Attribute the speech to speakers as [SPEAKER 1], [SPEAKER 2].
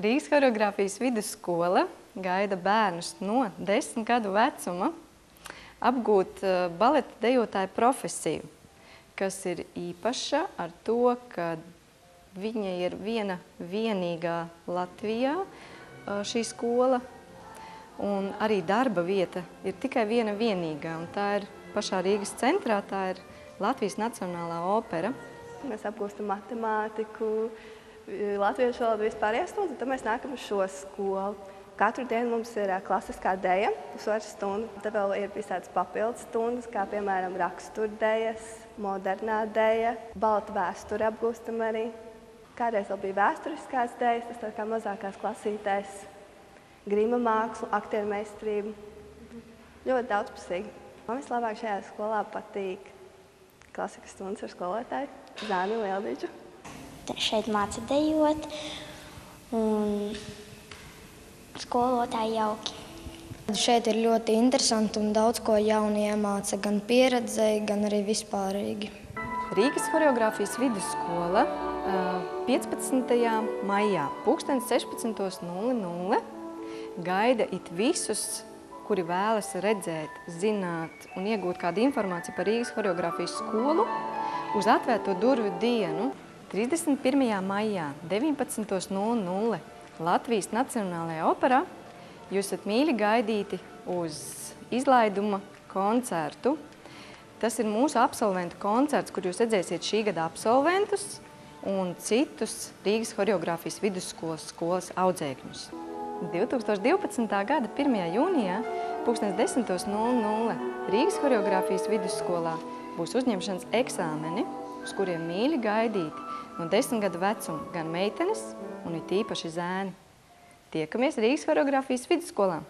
[SPEAKER 1] Rīgas Horeogrāfijas vidusskola gaida bērnus no 10 gadu vecuma apgūt baleta dejotāju profesiju, kas ir īpaša ar to, ka viņa ir viena vienīgā Latvijā šī skola, un arī darba vieta ir tikai viena vienīgā, un tā ir pašā Rīgas centrā, tā ir Latvijas Nacionālā opera.
[SPEAKER 2] Mēs apgūstam matemātiku, latviešu valodu, vispārējās stundas, un tad mēs nākam uz šo skolu. Katru dienu mums ir klasiskā deja, pusotru stundu. Tad vēl ir visādas papildus stundas, kā piemēram raksturdejas, modernā deja, baleta vēsture apgūstam arī. Kādreiz vēl bija vēsturiskās dejas, tas tā kā mazākās klasītēs, grima mākslu, aktieru meistarību. Ļoti daudzpusīgi. Man vislabāk šajā skolā patīk klasikas stundas ar skolotāju Zāni Lieldiģu.
[SPEAKER 3] Šeit māca dejot un skolotāji jauki.
[SPEAKER 4] Šeit ir ļoti interesanti un daudz ko jaunu iemāca, gan pieredzēji, gan arī vispārīgi.
[SPEAKER 1] Rīgas Horeogrāfijas vidusskola 15. maijā 16:00 gaida it visus, kuri vēlas redzēt, zināt un iegūt kādu informāciju par Rīgas Horeogrāfijas skolu uz atvērto durvju dienu 31. maijā 19:00 Latvijas Nacionālajā operā. Jūs esat mīļi gaidīti uz izlaiduma koncertu. Tas ir mūsu absolventu koncerts, kur jūs redzēsiet šī gada absolventus un citus Rīgas Horeogrāfijas vidusskolas skolas audzēkņus. 2012. gada 1. jūnijā 10:00 Rīgas Horeogrāfijas vidusskolā būs uzņemšanas eksāmeni, uz kuriem mīļi gaidīti no 10 gadu vecuma gan meitenes un it īpaši zēni. Tiekamies Rīgas Horeogrāfijas vidusskolā!